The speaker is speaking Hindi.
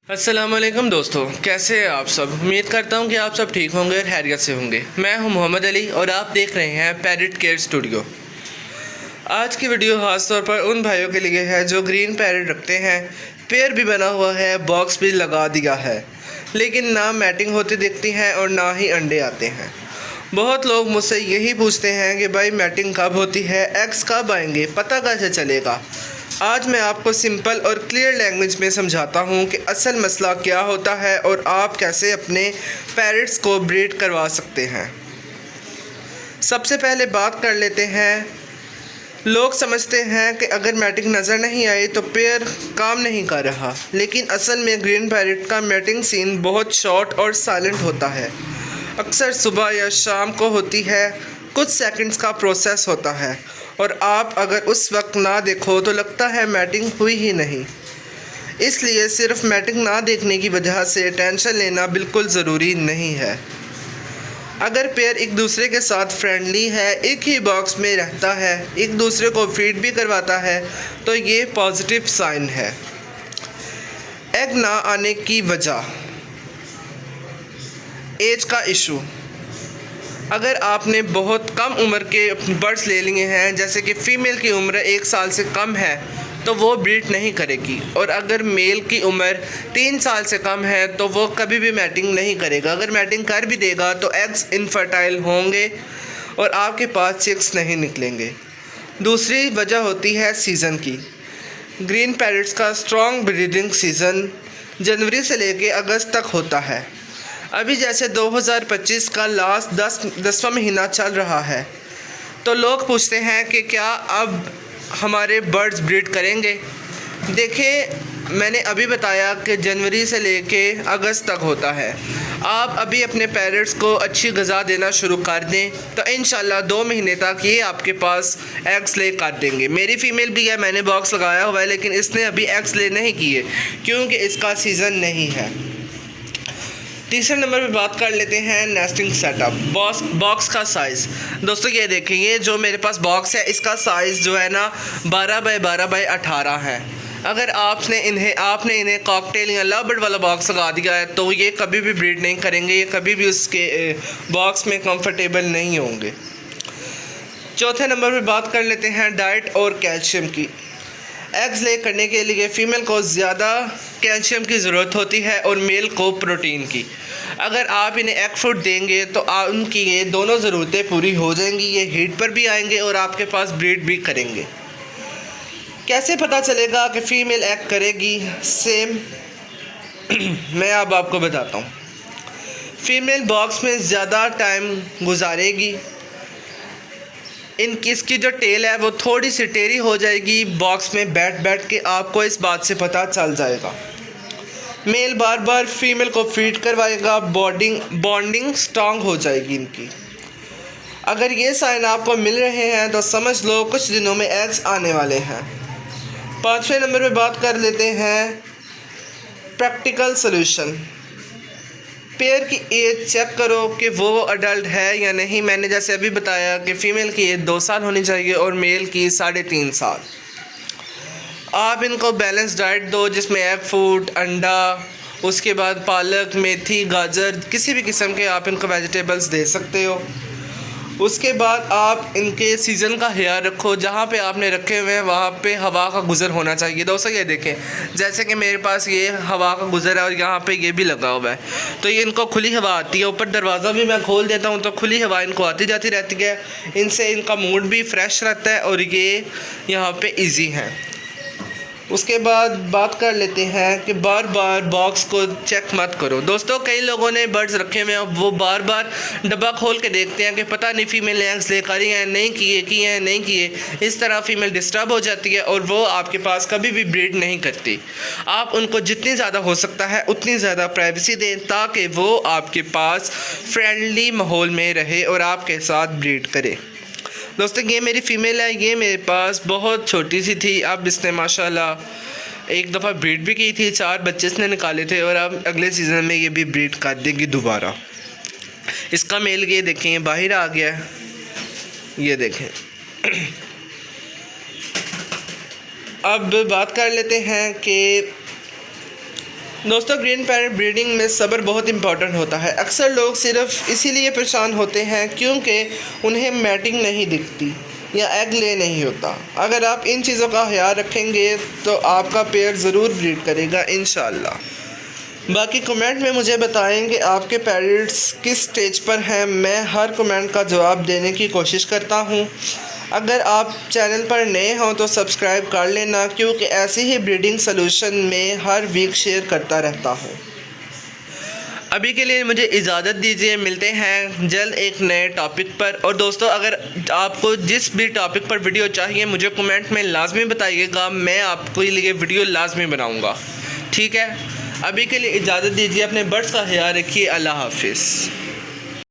अस्सलामुअलैकुम दोस्तों, कैसे हैं आप सब। उम्मीद करता हूं कि आप सब ठीक होंगे और खैरियत से होंगे। मैं हूं मोहम्मद अली और आप देख रहे हैं पैरट केयर स्टूडियो। आज की वीडियो ख़ास तौर पर उन भाइयों के लिए है जो ग्रीन पैरट रखते हैं। पेयर भी बना हुआ है, बॉक्स भी लगा दिया है, लेकिन ना मैटिंग होती दिखती है और ना ही अंडे आते हैं। बहुत लोग मुझसे यही पूछते हैं कि भाई मैटिंग कब होती है, एग्स कब आएंगे, पता कैसे चलेगा। आज मैं आपको सिंपल और क्लियर लैंग्वेज में समझाता हूँ कि असल मसला क्या होता है और आप कैसे अपने पैरट्स को ब्रीड करवा सकते हैं। सबसे पहले बात कर लेते हैं। लोग समझते हैं कि अगर मैटिंग नज़र नहीं आई तो पेयर काम नहीं कर रहा, लेकिन असल में ग्रीन पैरट का मैटिंग सीन बहुत शॉर्ट और साइलेंट होता है। अक्सर सुबह या शाम को होती है, कुछ सेकंड्स का प्रोसेस होता है और आप अगर उस वक्त ना देखो तो लगता है मैटिंग हुई ही नहीं। इसलिए सिर्फ मैटिंग ना देखने की वजह से टेंशन लेना बिल्कुल ज़रूरी नहीं है। अगर पेयर एक दूसरे के साथ फ्रेंडली है, एक ही बॉक्स में रहता है, एक दूसरे को फीड भी करवाता है, तो ये पॉजिटिव साइन है। एग ना आने की वजह, एज का इशू। अगर आपने बहुत कम उम्र के बर्ड्स ले लिए हैं, जैसे कि फ़ीमेल की उम्र 1 साल से कम है, तो वो ब्रीड नहीं करेगी। और अगर मेल की उम्र 3 साल से कम है तो वो कभी भी मैटिंग नहीं करेगा। अगर मैटिंग कर भी देगा तो एग्स इनफर्टाइल होंगे और आपके पास चिक्स नहीं निकलेंगे। दूसरी वजह होती है सीज़न की। ग्रीन पैरट्स का स्ट्रॉन्ग ब्रीडिंग सीज़न जनवरी से लेके अगस्त तक होता है। अभी जैसे 2025 का लास्ट 10वां महीना चल रहा है, तो लोग पूछते हैं कि क्या अब हमारे बर्ड्स ब्रीड करेंगे। देखिए, मैंने अभी बताया कि जनवरी से लेके अगस्त तक होता है। आप अभी अपने पैरट्स को अच्छी ग़िज़ा देना शुरू कर दें तो इंशाल्लाह 2 महीने तक ये आपके पास एग्स ले कर देंगे। मेरी फ़ीमेल भी है, मैंने बॉक्स लगाया हुआ है, लेकिन इसने अभी एग्स ले नहीं किए क्योंकि इसका सीज़न नहीं है। तीसरे नंबर पे बात कर लेते हैं नेस्टिंग सेटअप। बॉक्स का साइज़। दोस्तों ये देखें, ये जो मेरे पास बॉक्स है इसका साइज़ जो है ना 12 बाई 12 बाई 18 है। अगर आपने इन्हें कॉकटेल या लव बर्ड वाला बॉक्स लगा दिया है तो ये कभी भी ब्रीड नहीं करेंगे, ये कभी भी उसके बॉक्स में कंफर्टेबल नहीं होंगे। चौथे नंबर पे बात कर लेते हैं डाइट और कैल्शियम की। एग्स ले करने के लिए फ़ीमेल को ज़्यादा कैल्शियम की ज़रूरत होती है और मेल को प्रोटीन की। अगर आप इन्हें एग फूड देंगे तो उनकी ये दोनों ज़रूरतें पूरी हो जाएंगी, ये हीट पर भी आएंगे और आपके पास ब्रीड भी करेंगे। कैसे पता चलेगा कि फ़ीमेल एग करेगी? सेम मैं अब आपको बताता हूँ। फ़ीमेल बॉक्स में ज़्यादा टाइम गुजारेगी, इसकी जो टेल है वो थोड़ी सी टेढ़ी हो जाएगी, बॉक्स में बैठ के आपको इस बात से पता चल जाएगा। मेल बार बार फीमेल को फीड करवाएगा, बॉन्डिंग स्ट्रांग हो जाएगी इनकी। अगर ये साइन आपको मिल रहे हैं तो समझ लो कुछ दिनों में एग्स आने वाले हैं। 5वें नंबर पे बात कर लेते हैं प्रैक्टिकल सॉल्यूशन। पेयर की एज चेक करो कि वो अडल्ट है या नहीं। मैंने जैसे अभी बताया कि फ़ीमेल की एज 2 साल होनी चाहिए और मेल की 3.5 साल। आप इनको बैलेंस डाइट दो जिसमें एग फूड, अंडा, उसके बाद पालक, मेथी, गाजर, किसी भी किस्म के आप इनको वेजिटेबल्स दे सकते हो। उसके बाद आप इनके सीज़न का ख्याल रखो। जहाँ पे आपने रखे हुए हैं वहाँ पे हवा का गुज़र होना चाहिए। दोस्तों ये देखें, जैसे कि मेरे पास ये हवा का गुज़र है और यहाँ पे ये भी लगा हुआ है, तो ये इनको खुली हवा आती है। ऊपर दरवाज़ा भी मैं खोल देता हूँ तो खुली हवा इनको आती जाती रहती है। इनसे इनका मूड भी फ्रेश रहता है और ये यहाँ पर ईजी हैं। उसके बाद बात कर लेते हैं कि बार बार बॉक्स को चेक मत करो। दोस्तों कई लोगों ने बर्ड्स रखे हुए हैं, वो बार बार डब्बा खोल के देखते हैं कि पता नहीं फ़ीमेल ने एग्स लेकर ही हैं, नहीं किए। इस तरह फ़ीमेल डिस्टर्ब हो जाती है और वो आपके पास कभी भी ब्रीड नहीं करती। आप उनको जितनी ज़्यादा हो सकता है उतनी ज़्यादा प्राइवेसी दें ताकि वो आपके पास फ्रेंडली माहौल में रहे और आपके साथ ब्रीड करे। दोस्तों ये मेरी फ़ीमेल है, ये मेरे पास बहुत छोटी सी थी। अब इसने माशाल्लाह एक दफ़ा ब्रीड भी की थी, 4 बच्चे इसने निकाले थे और अब अगले सीज़न में ये भी ब्रीड कर देगी दोबारा। इसका मेल ये देखें, ये बाहर आ गया है, ये देखें। अब बात कर लेते हैं कि दोस्तों, ग्रीन पैरेट ब्रीडिंग में सब्र बहुत इंपॉर्टेंट होता है। अक्सर लोग सिर्फ इसीलिए परेशान होते हैं क्योंकि उन्हें मैटिंग नहीं दिखती या एग ले नहीं होता। अगर आप इन चीज़ों का ख्याल रखेंगे तो आपका पेयर ज़रूर ब्रीड करेगा इंशाल्लाह। बाकी कमेंट में मुझे बताएंगे आपके पैरेट्स किस स्टेज पर हैं। मैं हर कमेंट का जवाब देने की कोशिश करता हूं। अगर आप चैनल पर नए हों तो सब्सक्राइब कर लेना, क्योंकि ऐसी ही ब्रीडिंग सॉल्यूशन में हर वीक शेयर करता रहता हूँ। अभी के लिए मुझे इजाज़त दीजिए, मिलते हैं जल्द एक नए टॉपिक पर। और दोस्तों, अगर आपको जिस भी टॉपिक पर वीडियो चाहिए मुझे कमेंट में लाजमी बताइएगा, मैं आपको लिए वीडियो लाजमी बनाऊँगा। ठीक है, अभी के लिए इजाज़त दीजिए, अपने बर्ड्स का ख्याल रखिए। अल्लाह हाफिज़।